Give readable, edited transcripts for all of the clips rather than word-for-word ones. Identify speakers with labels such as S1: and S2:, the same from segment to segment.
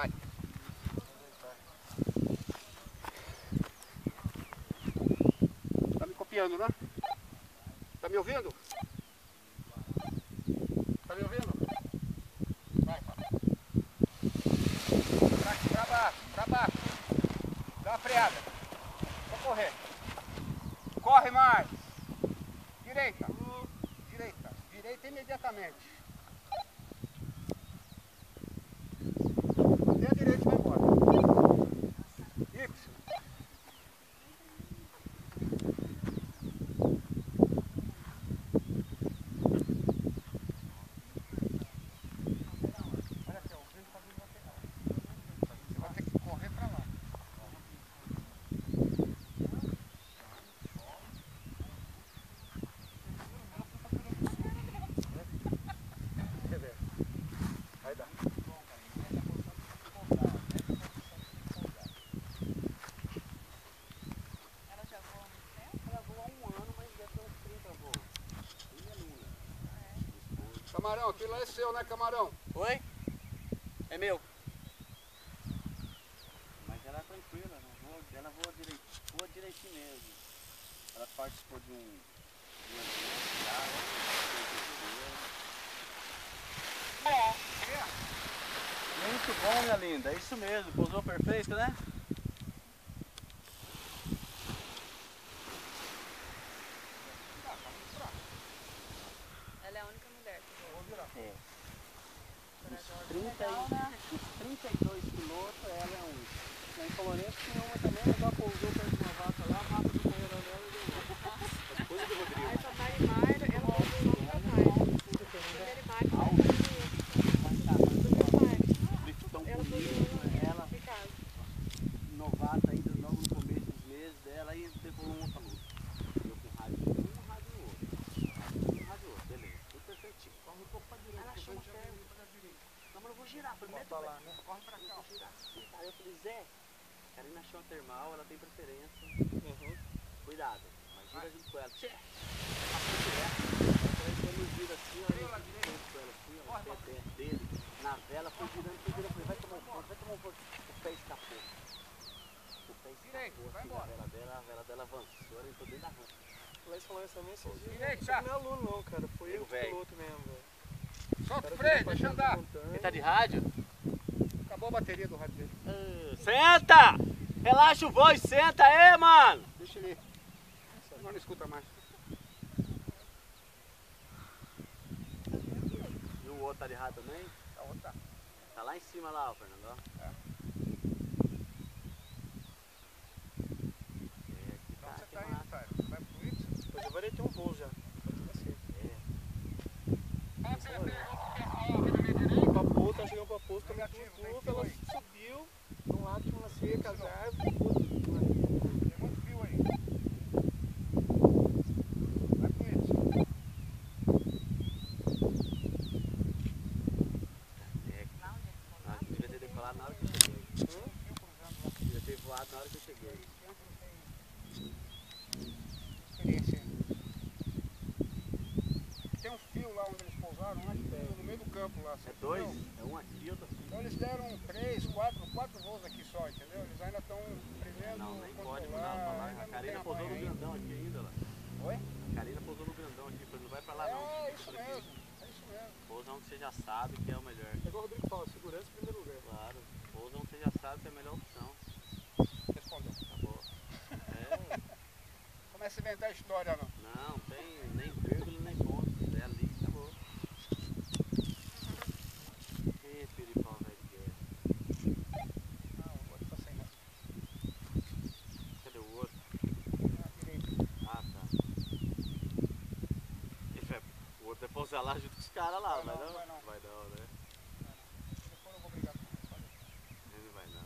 S1: Vai. Tá me copiando, né? Tá me ouvindo? Tá me ouvindo? Vai, papai. Pra baixo, pra baixo. Dá uma freada. Vou correr. Corre mais. Direita. Direita. Direita imediatamente. Dê a direita e vai embora. Y. Olha aqui, ó, o vento tá vindo lateral. Você vai ter que correr pra lá. Vai dar.
S2: Ela já voa há muito tempo?
S1: Ela voa há 1 ano, mas deve ter uns 30 voos. Camarão, aquilo lá é seu, né, camarão?
S3: Oi? É meu.
S4: Mas ela é tranquila, ela voa direitinho mesmo. Ela participou de um muito bom, minha linda, é isso mesmo, pousou perfeito, né?
S2: Ela é a única mulher que voa.
S4: É.
S2: Legal, né?
S4: Os 32 pilotos, ela é um. Na Colorência tinha uma também, mas ela pousou perto de uma vaca lá, a vaca do corredor dela e deu
S1: As coisas do Rodrigo.
S2: Aí a Marimar, ela voa nunca mais. A Marimar, ela
S4: ela
S2: de casa.
S4: novata ainda logo no começo dos meses dela, aí decolou um outro. Eu com rádio um rádio no outro. Um rádio no outro, beleza, tudo perfeitinho. Corre um pouco pra direita. Ela achou ferro. Não, mas eu vou girar primeiro. Corre pra cá, ó. Aí eu falei, Zé, Karina achou a termal, ela tem preferência. Cuidado, mas gira junto com ela. Tchê! Passou direto. Quando gira assim, ó, eu junto com ela assim, ó, o pé dele, na vela, foi girando, falei, vai tomar um ponto, o pé escapou. O pé escapou assim da vela dela, a vela dela avançou, ela entrou dentro da rampa.
S3: Lá em São Lourenço também esses dias.
S1: Direita.
S3: Não é aluno não, cara. Foi eu que
S4: velho.
S3: piloto mesmo, velho.
S1: Solta o freio, deixa andar.
S4: Ele tá de rádio?
S1: Acabou a bateria do rádio dele.
S4: Senta! Relaxa o voz, senta aí, mano!
S1: Deixa ele. Não escuta mais.
S4: E o outro tá de rádio também?
S1: Tá, outra.
S4: Tá lá em cima lá, ó, Fernando, ó.
S1: Então você tá indo, Tyler. Vai pro Y?
S3: Mas eu variei ter um voo já. Pode ser. Papo, tá chegando pra posto, também tudo, ela subiu de um lado de uma seca, as árvores, do outro.
S1: Tem muito fio aí. Vai pro Y.
S4: Ah, devia ter decolado na hora que eu cheguei. Devia ter voado na hora que eu cheguei.
S1: Experiência aí. Tem um fio lá onde eles pousaram, né? No meio do campo lá.
S4: É
S1: você
S4: dois?
S1: entendeu?
S4: É um aqui e outro aqui.
S1: Então eles deram 3, 4 voos aqui só, entendeu? Eles ainda estão aprendendo
S4: Não, nem pode
S1: controlar,
S4: mandar pra lá.
S1: ainda
S4: A
S1: não
S4: Karina
S1: tem
S4: pousou no
S1: amanhã ainda.
S4: grandão aqui ainda, lá.
S1: Oi?
S4: A Karina pousou no grandão aqui, falou, não vai pra lá não.
S1: É
S4: fica
S1: isso
S4: por aqui.
S1: mesmo, é isso mesmo.
S4: Pousa onde você já sabe que é o melhor.
S3: É igual o Rodrigo fala, segurança em primeiro lugar.
S4: Claro, pousa onde você já sabe que é a melhor opção.
S1: Respondeu.
S4: Tá bom. É,
S1: Começa a inventar história, não.
S4: não tem nem vírgula nem ponto. É ali, acabou. Ê, piripau, velho de guerra.
S1: Não, o outro tá sem nada.
S4: Cadê o outro?
S1: Na direita.
S4: Ah, tá. O outro é pousar lá junto com os caras lá, vai não?
S1: vai não.
S4: Vai não, né?
S1: Depois eu vou brigar com ele.
S4: Ele não vai não.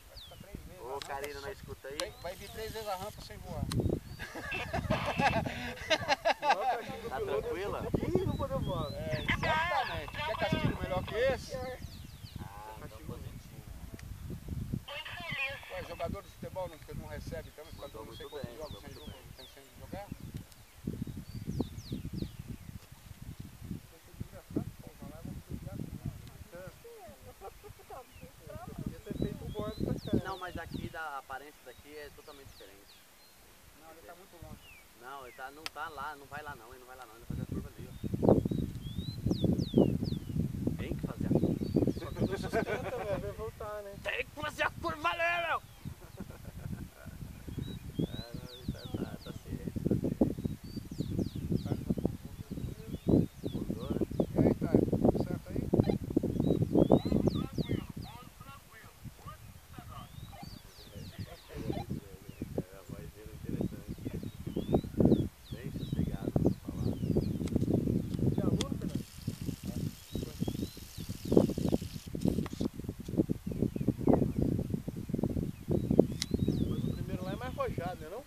S1: Vai ficar 3 vezes.
S4: Ô,
S1: a rampa
S4: Karina,
S1: só-
S4: na escuta aí.
S1: Vai vir 3 vezes a rampa sem voar.
S4: Tá tranquila?
S3: Ih, não podeu voar.
S1: É, exatamente. Quer castigo melhor que esse?
S4: Ah, então positivo.
S1: Ué, jogador de futebol não recebe também, fica
S4: Mandou
S1: não sei
S4: muito
S1: quantos
S4: bem,
S1: jogos
S4: mandou
S1: sem
S4: muito
S1: jogo,
S4: bem.
S1: sem jogar.
S3: Podia ter feito o bordo pra cá.
S4: Não, mas aqui a aparência daqui é totalmente diferente.
S2: Não, ele tá muito longe.
S4: Não, ele não tá lá, não vai lá não, ele não vai lá não, ele vai fazer a curva ali, ó. Tem que fazer a curva.
S3: Só que não sustenta, velho, vai voltar, né?
S4: Tem que fazer a curva ali, meu! Tá ciente, Acordou, né?
S2: E aí, Thay, tudo certo aí?
S4: A voz dele é interessante. Bem sossegado pra falar.
S3: De aluno, Fernando? Mas o primeiro lá é mais arrojado, né não?